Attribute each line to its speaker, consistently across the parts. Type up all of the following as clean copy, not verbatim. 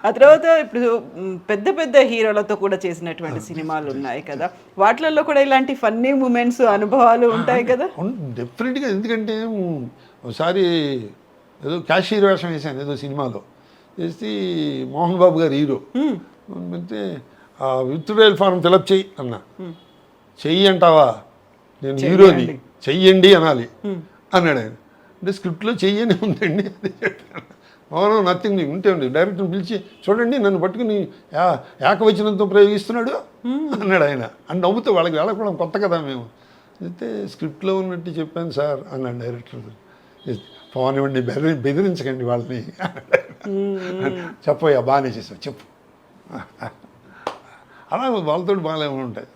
Speaker 1: ఆ తర్వాత ఇప్పుడు పెద్ద పెద్ద హీరోలతో కూడా చేసినటువంటి సినిమాలు ఉన్నాయి కదా, వాటిలలో కూడా ఇలాంటి ఫన్నీ మూమెంట్స్ అనుభవాలు ఉంటాయి కదా.
Speaker 2: డెఫినెట్గా. ఎందుకంటే ఒకసారి ఏదో క్యాషియర్ వేషం వేసాను ఏదో సినిమాలో, వేసి మోహన్ బాబు గారు హీరో అంటే విత్డ్రాయల్ ఫారం ఫిలప్ చెయ్యి అన్నా. చెయ్యి అంటావా, నేను హీరోని, చెయ్యండి అనాలి అన్నాడు ఆయన. అంటే స్క్రిప్ట్లో చెయ్యని ఉందండి అది చెప్పాను. అవును, నథింగ్ ఉంటే ఉంది. డైరెక్టర్ని పిలిచి చూడండి నన్ను పట్టుకుని ఏకవచనంతో ప్రయోగిస్తున్నాడు అన్నాడు ఆయన. అని నవ్వుతూ వాళ్ళకి వెళ్ళకపోవడం కొత్త కదా మేము. అయితే స్క్రిప్ట్లో ఉన్నట్టు చెప్పాను సార్ అన్నాడు డైరెక్టర్. పవన్ ఇవ్వండి, బెదిరించకండి వాళ్ళని చెప్పయ్యా, బాగానే చేసావు చెప్పు. అలా వాళ్ళతో బాగా ఉంటాయి.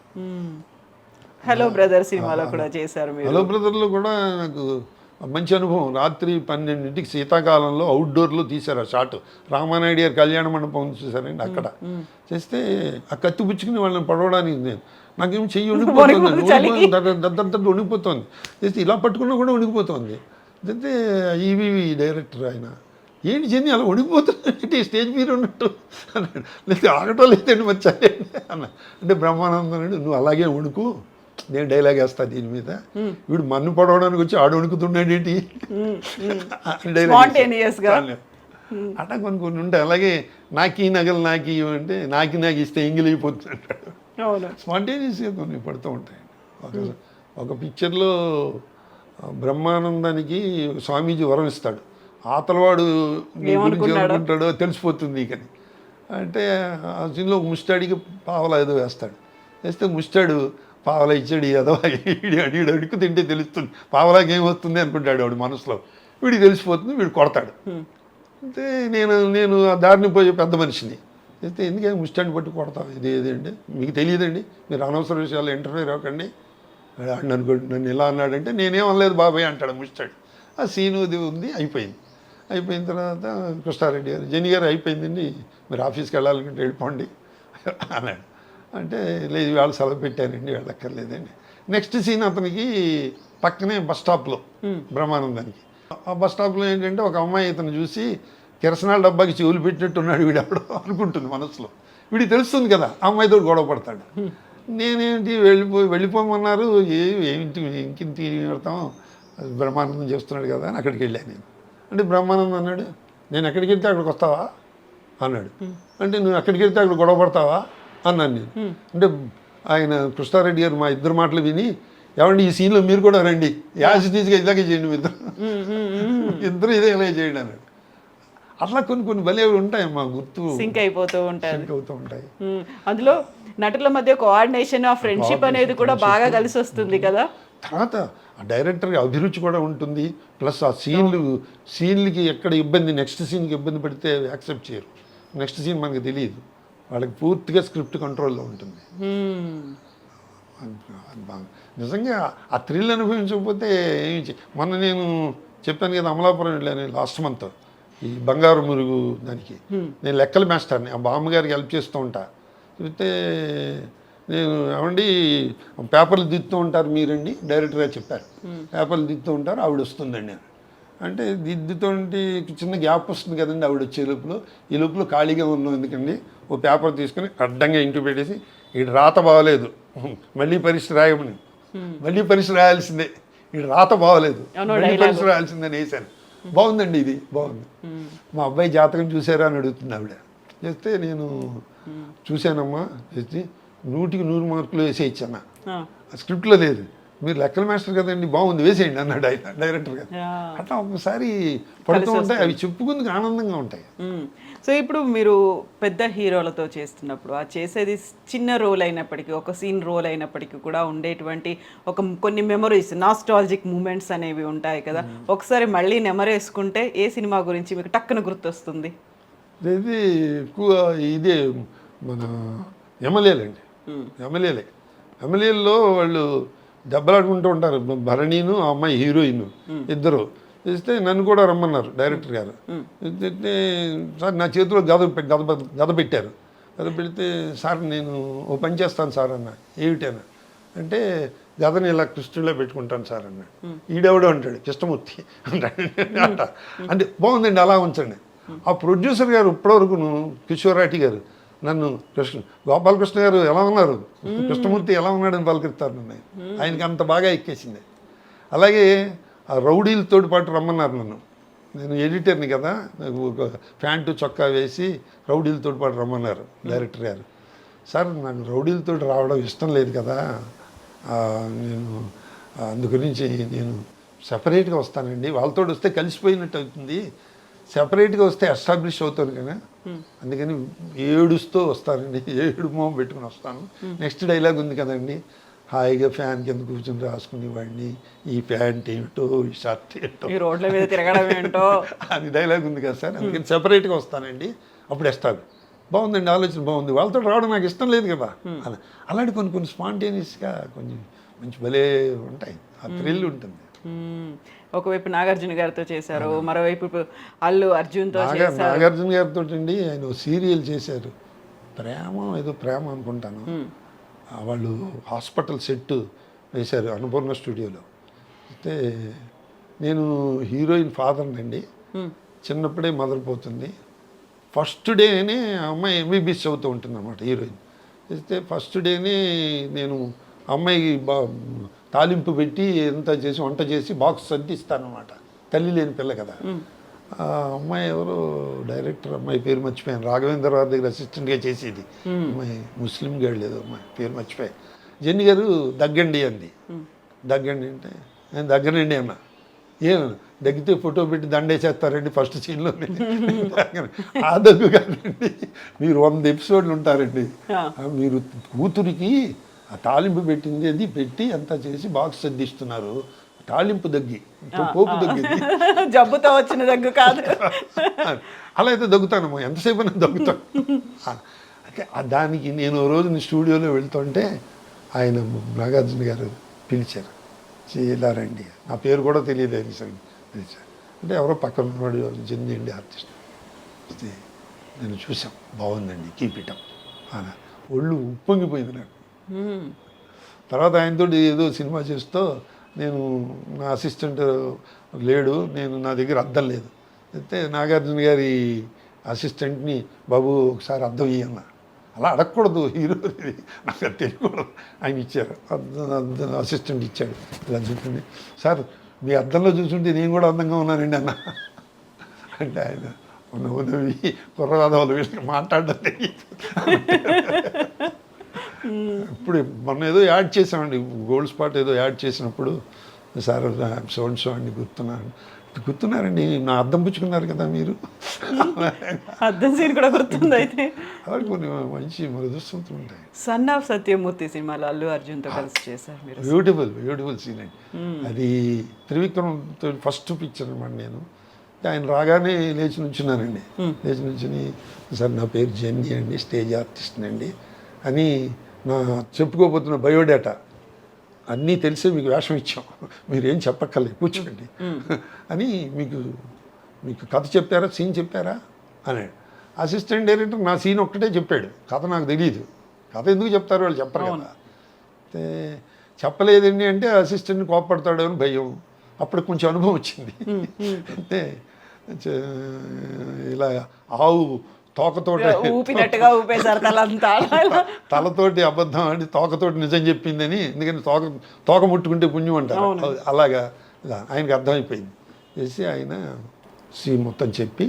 Speaker 1: హలో బ్రదర్ సినిమాలో కూడా చేశారు మీరు.
Speaker 2: హలో బ్రదర్లో కూడా నాకు మంచి అనుభవం. రాత్రి 12ంటికి శీతాకాలంలో అవుట్డోర్లో తీశారు ఆ షాట్. రామానాయుడు గారి కళ్యాణ మండపం చూసారండి, అక్కడ చేస్తే ఆ కత్తి పుచ్చుకుని వాళ్ళని పడవడానికి నాకేం చెయ్యి వణికిపోతుంది, దద్ద వణికిపోతుంది. చేస్తే ఇలా పట్టుకున్నా కూడా వణికిపోతుంది. అయితే ఈవీవి డైరెక్టర్ ఆయన, ఏంటి చెంది అలా వణికిపోతుంది స్టేజ్ మీద ఉన్నట్టు అన్నాడు. లేదు ఆగటం లేదండి వచ్చాయండి అన్న. అంటే బ్రహ్మానందం నువ్వు అలాగే వణుకు, నేను డైలాగ్ వేస్తా దీని మీద, వీడు మన్ను పడవడానికి వచ్చి ఆడు వణుకుతున్నాడు ఏంటి అట్లా కొన్ని కొన్ని ఉంటాయి. అలాగే నాకీ నగలు నాకి అంటే నాకు ఇస్తే ఎంగిల్ అయిపోతుంది అంటాడు. స్పాంటేనియస్గా కొన్ని పడుతూ ఉంటాయి. ఒక పిక్చర్లో బ్రహ్మానందానికి స్వామీజీ వరం ఇస్తాడు, ఆతలవాడు నీ గురించి ఏమనుకుంటాడో తెలిసిపోతుంది కానీ అంటే ఆ సీన్లో ఒక ముష్టాడికి పావలా ఏదో వేస్తాడు. వేస్తే ముష్టాడు పావలా ఇచ్చాడు ఏదో వీడు అడుగు తింటే తెలుస్తుంది, పావలాకి ఏమొస్తుంది అనుకుంటాడు వాడు మనసులో. వీడికి తెలిసిపోతుంది, వీడు కొడతాడు. అంటే నేను ఆ దారిని పోయే పెద్ద మనిషిని అయితే ఎందుకంటే ముష్టాడిని పట్టి కొడతాం ఇది ఏదండి మీకు తెలియదండి, మీరు అనవసర విషయాలు ఇంటర్ఫీర్ అవ్వకండి నన్ను ఇలా అన్నాడంటే నేనేం అనలేదు బాబాయ్ అంటాడు ముష్టాడు. ఆ సీను ఉంది, అయిపోయిన తర్వాత కృష్ణారెడ్డి గారు, జని గారు అయిపోయిందండి మీరు ఆఫీస్కి వెళ్ళాలనుకుంటే వెళ్ళిపోండి అన్నాడు. అంటే లేదు వాళ్ళు సెలవు పెట్టారండి వెళ్ళక్కర్లేదండి. నెక్స్ట్ సీన్ అతనికి పక్కనే బస్ స్టాప్లో బ్రహ్మానందానికి. ఆ బస్ స్టాప్లో ఏంటంటే ఒక అమ్మాయి ఇతను చూసి కిరసనాల డబ్బాకి చెవులు పెట్టినట్టున్నాడు వీడు ఎవడో అనుకుంటుంది మనసులో. వీడికి తెలుస్తుంది కదా, ఆ అమ్మాయితో గొడవ పడతాడు. నేనేంటి వెళ్ళిపోమన్నారు, ఇంకింటి పెడతాం బ్రహ్మానందం చేస్తున్నాడు కదా అని అక్కడికి వెళ్ళాను నేను. అంటే బ్రహ్మానందం అన్నాడు, నేను ఎక్కడికి వెళ్తే అక్కడికి వస్తావా అన్నాడు. అంటే నువ్వు ఎక్కడికి వెళ్తే అక్కడ గొడవ పడతావా అన్నాను నేను. అంటే ఆయన కృష్ణారెడ్డి గారు మా ఇద్దరు మాటలు విని, ఏమండి ఈ సీన్లో మీరు కూడా రండి, యాజిటీజ్గా ఇలాగే చేయండి ఇద్దరు ఇదే ఇలా చేయండి అన్నాడు. అట్లా కొన్ని భలే ఉంటాయి మా గుర్తు
Speaker 1: సింక్ అయిపోతూ ఉంటాయి. అందులో నటుల మధ్య కోఆర్డినేషన్, ఆ ఫ్రెండ్షిప్ అనేది కూడా బాగా కలిసి వస్తుంది కదా.
Speaker 2: తర్వాత ఆ డైరెక్టర్కి అభిరుచి కూడా ఉంటుంది. ప్లస్ ఆ సీన్లకి ఎక్కడ ఇబ్బంది, నెక్స్ట్ సీన్కి ఇబ్బంది పడితే యాక్సెప్ట్ చేయరు. నెక్స్ట్ సీన్ మనకు తెలియదు, వాళ్ళకి పూర్తిగా స్క్రిప్ట్ కంట్రోల్లో ఉంటుంది. నిజంగా ఆ థ్రిల్ అనుభవించకపోతే ఏమి మొన్న నేను చెప్పాను కదా అమలాపురం వెళ్ళాను లాస్ట్ మంత్, ఈ బంగారు మురుగు దానికి నేను లెక్కల మాస్టర్ని, ఆ బామ్మగారికి హెల్ప్ చేస్తూ ఉంటా. చెప్తే నేను ఏమండి పేపర్లు దిద్దుతూ ఉంటారు మీరండి, డైరెక్టర్గా చెప్పారు, పేపర్లు దిద్దుతూ ఉంటారు ఆవిడ వస్తుందండి అంటే దిద్దుతోంటి చిన్న గ్యాప్ వస్తుంది కదండి ఆవిడ వచ్చే లోపల. ఈ లోపల ఖాళీగా ఉన్నాం ఎందుకండి, ఓ పేపర్ తీసుకుని అడ్డంగా ఇంటికి పెట్టేసి వీడు రాత బాగలేదు మళ్ళీ పరీక్ష రాయమని, మళ్ళీ పరీక్ష రాయాల్సిందే, వీడు రాత బాగలేదు మళ్ళీ పరీక్ష రాయాల్సిందని వేసాను. బాగుందండి ఇది బాగుంది, మా అబ్బాయి జాతకం చూసారా అని అడుగుతుంది ఆవిడ. చేస్తే నేను చూశానమ్మా, చేస్తే 100కి 100 మార్కులు వేసేయచ్చన్న, స్క్రిప్ట్లో లేదు, మీరు లెక్కల మాస్టర్ కదండి బాగుంది వేసేయండి అన్నాడు ఆయన డైరెక్టర్ గారు. అట్లా ఒకసారి పడుతూ ఉంటాయి, అవి చెప్పుకుందుకు ఆనందంగా ఉంటాయి.
Speaker 1: సో ఇప్పుడు మీరు పెద్ద హీరోలతో చేస్తున్నప్పుడు ఆ చేసేది చిన్న రోల్ అయినప్పటికీ, ఒక సీన్ రోల్ అయినప్పటికీ కూడా ఉండేటువంటి కొన్ని మెమరీస్, నాస్టాలజిక్ మూమెంట్స్ అనేవి ఉంటాయి కదా. ఒకసారి మళ్ళీ నెమరేసుకుంటే ఏ సినిమా గురించి మీకు టక్కున గుర్తొస్తుంది?
Speaker 2: ఇది ఎక్కువ ఇదే మన ఎమ్మెల్యేలండి. ఎమ్మెల్యేల్లో వాళ్ళు దెబ్బలాడుకుంటూ ఉంటారు, భరణీను ఆ అమ్మాయి హీరోయిన్ ఇద్దరు. ఇస్తే నన్ను కూడా రమ్మన్నారు డైరెక్టర్ గారు. అయితే సార్ నా చేతిలో గద పెట్టారు. గద పెడితే సార్ నేను ఓ పని చేస్తాను సార్ అన్న. ఏమిటన్నా అంటే గదని ఇలా కృష్ణుడిలో పెట్టుకుంటాను సార్ అన్నాడు. ఈడెవడో అంటాడు, కృష్ణమూర్తి అంటాడు. అంటే బాగుందండి అలా ఉంచండి. ఆ ప్రొడ్యూసర్ గారు ఇప్పటివరకు కిషోరాటి గారు నన్ను గోపాలకృష్ణ గారు ఎలా ఉన్నారు, కృష్ణమూర్తి ఎలా ఉన్నాడని పలకరిస్తారు నన్ను. ఆయనకి అంత బాగా ఎక్కేసింది. అలాగే ఆ రౌడీలతో పాటు రమ్మన్నారు నన్ను. నేను ఎడిటర్ని కదా, నాకు ఒక ప్యాంటు చొక్కా వేసి రౌడీలతో పాటు రమ్మన్నారు డైరెక్టర్ గారు. సార్ నాకు రౌడీలతో రావడం ఇష్టం లేదు కదా, నేను అందు గురించి నేను సెపరేట్గా వస్తానండి, వాళ్ళతో వస్తే కలిసిపోయినట్టు అవుతుంది, సెపరేట్గా వస్తే ఎస్టాబ్లిష్ అవుతాను కదా, అందుకని ఏడుస్తూ వస్తానండి, ఏడు మొహం పెట్టుకుని వస్తాను. నెక్స్ట్ డైలాగ్ ఉంది కదండి, హాయిగా ఫ్యాన్ కింద కూర్చొని రాసుకునేవాడిని, ఈ ప్యాంట్ ఏమిటో ఈ షర్ట్ ఏంటో,
Speaker 1: ఈ రోడ్ల మీద తిరగడం ఏంటో
Speaker 2: అది డైలాగ్ ఉంది కదా సార్, అందుకని సెపరేట్గా వస్తానండి, అప్పుడు ఎస్టాబ్లిష్. బాగుందండి, ఆలోచన బాగుంది, వాళ్ళతో రావడం నాకు ఇష్టం లేదు కదా అని. అలాంటి కొన్ని స్పాంటేనియస్గా కొంచెం మంచి భలే ఉంటాయి, ఆ థ్రిల్ ఉంటుంది.
Speaker 1: ఒకవైపు నాగార్జున గారితో చేశారు, మరోవైపు అల్లు అర్జున్తో చేశారు.
Speaker 2: నాగార్జున గారితో అండి ఆయన సీరియల్ చేశారు, ప్రేమ అనుకుంటాను. వాళ్ళు హాస్పిటల్ సెట్ వేశారు అన్నపూర్ణ స్టూడియోలో. అయితే నేను హీరోయిన్ ఫాదర్నండి, చిన్నప్పుడే మదర్ పోతుంది. ఫస్ట్ డేనే అమ్మాయి ఎంబీబీఎస్ చదువుతూ ఉంటుంది అన్నమాట హీరోయిన్. అయితే ఫస్ట్ డేనే నేను అమ్మాయికి తాలింపు పెట్టి ఎంత చేసి వంట చేసి బాక్స్ సర్దిస్తాను అనమాట, తల్లి లేని పిల్ల కదా. ఆ అమ్మాయి ఎవరో డైరెక్టర్ అమ్మాయి పేరు మర్చిపోయాను, రాఘవేంద్ర గారి దగ్గర అసిస్టెంట్గా చేసేది అమ్మాయి, ముస్లిం గర్ల్ లేదు అమ్మాయి పేరు మర్చిపోయాను. జెన్ని గారు దగ్గండి అంది. దగ్గండి అంటే నేను దగ్గరండి అన్నా. ఏం దగ్గితే ఫోటో పెట్టి దండేసేస్తారండి ఫస్ట్ సీన్లో. ఆ దగ్గు కాదండి, మీరు 100 ఎపిసోడ్లు ఉంటారండి, మీరు కూతురికి ఆ తాలింపు పెట్టింది అది పెట్టి అంతా చేసి బాక్స్ సర్దిస్తున్నారు, తాలింపు దగ్గి పోపు దగ్గి,
Speaker 1: జబ్బుతో వచ్చిన దగ్గు కాదు.
Speaker 2: అలా అయితే దగ్గుతానమ్మా, ఎంతసేపు నేను దగ్గుతాను. అంటే దానికి నేను రోజు స్టూడియోలో వెళ్తుంటే ఆయన నాగార్జున గారు పిలిచారు, ఇలా రండి, నా పేరు కూడా తెలియదు అని సార్ పిలిచారు. అంటే ఎవరో పక్కన ఉన్నవాడు జెన్నీ అండి ఆర్టిస్ట్, నేను చూసాం, బాగుందండి కీప్ ఇట్ అప్ అని. ఒళ్ళు ఉప్పొంగిపోయింది నాకు. తర్వాత ఆయనతో ఏదో సినిమా చేస్తూ నేను నా అసిస్టెంట్ లేడు, నా దగ్గర అద్దం లేదు. అయితే నాగార్జున గారి అసిస్టెంట్ని బాబు ఒకసారి అద్దం ఇయ్యన్నా. అలా అడగకూడదు హీరో, నాకు అది తెలియకూడదు. ఆయన ఇచ్చారు, అసిస్టెంట్ ఇచ్చాడు. ఇలా చెప్పండి సార్, మీ అద్దంలో చూసుంటే నేను కూడా అందంగా ఉన్నానండి అన్న. అంటే ఆయన నవ్వి కుర్రవాదవాళ్ళు వీళ్ళకి మాట్లాడడం తెలియదు. ఇప్పుడు మొన్న ఏదో యాడ్ చేసామండి, గోల్డ్ స్పాట్ ఏదో యాడ్ చేసినప్పుడు సార్ సో అండి గుర్తున్నారండి, నా అద్దం పుచ్చుకున్నారు కదా మీరు,
Speaker 1: అద్దం సీన్ కూడా గుర్తుంది. అయితే
Speaker 2: అవి కొన్ని మంచి మృదుస్థుతులు ఉంటాయి.
Speaker 1: సన్ ఆఫ్ సత్యమూర్తి సినిమాలో అల్లు అర్జున్తో కలిసి చేశారు మీరు.
Speaker 2: బ్యూటిఫుల్ సీన్ అండి అది. త్రివిక్రమ్తో ఫస్ట్ పిక్చర్ అనమాట. నేను ఆయన రాగానే లేచి నుంచున్నానండి, లేచి నుంచుని సార్ నా పేరు జెన్నీ అండి, స్టేజ్ ఆర్టిస్ట్ అండి అని నా చెప్పుకోబోతున్న బయోడేటా అన్నీ తెలిసే మీకు వేషం ఇచ్చాం, మీరేం చెప్పక్కర్లేదు కూర్చోండి అని. మీకు కథ చెప్పారా, సీన్ చెప్పారా అన్నాడు. అసిస్టెంట్ డైరెక్టర్ నా సీన్ ఒక్కటే చెప్పాడు, కథ నాకు తెలియదు. కథ ఎందుకు చెప్తారు వాళ్ళు, చెప్పరు కదా. అయితే చెప్పలేదండి అంటే అసిస్టెంట్ని కోపడతాడు అని భయం. అప్పుడు కొంచెం అనుభవం వచ్చింది. అంటే ఇలా ఆవు తోకతోటి
Speaker 1: ఊపినట్టుగా ఊపేశారు తలంతా,
Speaker 2: తలతోటి అబద్ధం ఆడి తోకతోటి నిజం చెప్పిందని. ఎందుకంటే తోక ముట్టుకుంటే పుణ్యం అంటారు, అలాగా ఆయనకు అర్థమైపోయింది. చేసి ఆయన సీన్ మొత్తం చెప్పి,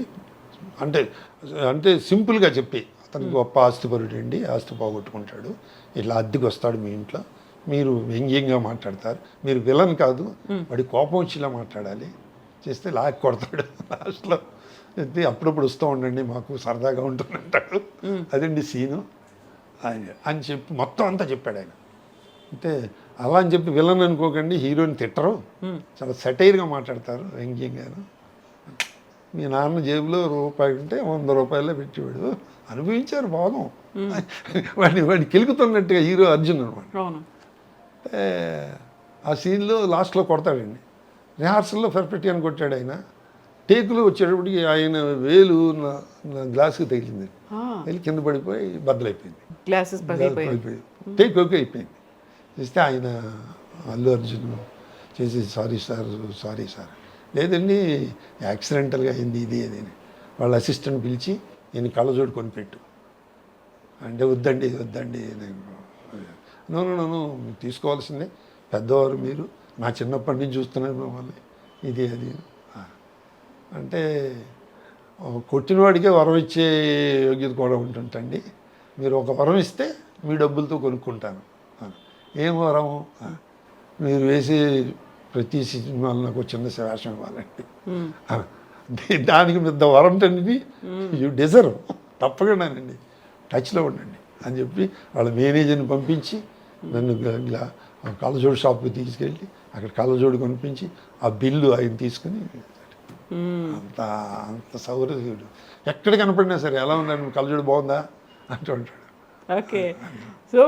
Speaker 2: అంటే సింపుల్గా చెప్పి, అతనికి గొప్ప ఆస్తిపరుడు అండి, ఆస్తి పోగొట్టుకుంటాడు, ఇట్లా అద్దెకి వస్తాడు మీ ఇంట్లో, మీరు వ్యంగ్యంగా మాట్లాడతారు, మీరు విలన్ కాదు, వాడి కోపం వచ్చేలా మాట్లాడాలి, చేస్తే లాక్ కొడతాడు లాస్ట్లో. అయితే అప్పుడప్పుడు వస్తూ ఉండండి మాకు సరదాగా ఉంటుంది అంటాడు. అదండి సీను అని చెప్పి మొత్తం అంతా చెప్పాడు ఆయన. అంటే అలా అని చెప్పి విలన్ అనుకోకండి, హీరోని తిట్టరు, చాలా సెటైర్గా మాట్లాడతారు, వ్యంగ్యంగాను. మీ నాన్న జేబులో రూపాయి ఉంటే 100 రూపాయలే పెట్టేవాడు, అనుభవించారు భాగం. వాడిని కెలుకుతున్నట్టుగా హీరో అర్జున్ అనమాట. ఆ సీన్లో లాస్ట్లో కొడతాడండి, రిహార్సల్లో పర్ఫెక్ట్గా కొట్టాడు ఆయన. టేకులో వచ్చేటప్పటికి ఆయన వేలు నా గ్లాస్కి తగిలింది, వెళ్ళి కింద పడిపోయి బద్దలైపోయింది, పడిపోయి టేక్ ఓకే అయిపోయింది. చేస్తే ఆయన అల్లు అర్జున్ చేసి సారీ సార్ లేదండి యాక్సిడెంటల్గా అయింది ఇది అని. వాళ్ళ అసిస్టెంట్ పిలిచి నేను కళ్ళజోడు కొనిపెట్టు అంటే వద్దండి నేను తీసుకోవాల్సిందే, పెద్దవారు మీరు, నా చిన్నప్పటి నుంచి చూస్తున్నాను మిమ్మల్ని, ఇది అది అంటే కొట్టినవాడికే వరం ఇచ్చే యోగ్యత కూడా ఉంటుంటండి, మీరు ఒక వరం ఇస్తే మీ డబ్బులతో కొనుక్కుంటాను. ఏం వరం? మీరు వేసే ప్రతి సినిమాలో నాకు చిన్న వేషం ఇవ్వాలండి. దానికి పెద్ద వరం అండి, యూ డిజర్వ్, తప్పకుండానండి, టచ్లో ఉండండి అని చెప్పి వాళ్ళ మేనేజర్ని పంపించి నన్ను ఇలా కళ్ళజోడు షాప్కి తీసుకెళ్ళి అక్కడ కళ్ళజోడు కొనిపించి ఆ బిల్లు ఆయన తీసుకుని అంత అంత సౌకర్యుడు. ఎక్కడ కనపడినా సరే ఎలా ఉన్నాడు, కళ్ళజోడు బాగుందా అంటూ ఉంటాడు.
Speaker 1: ఓకే. సో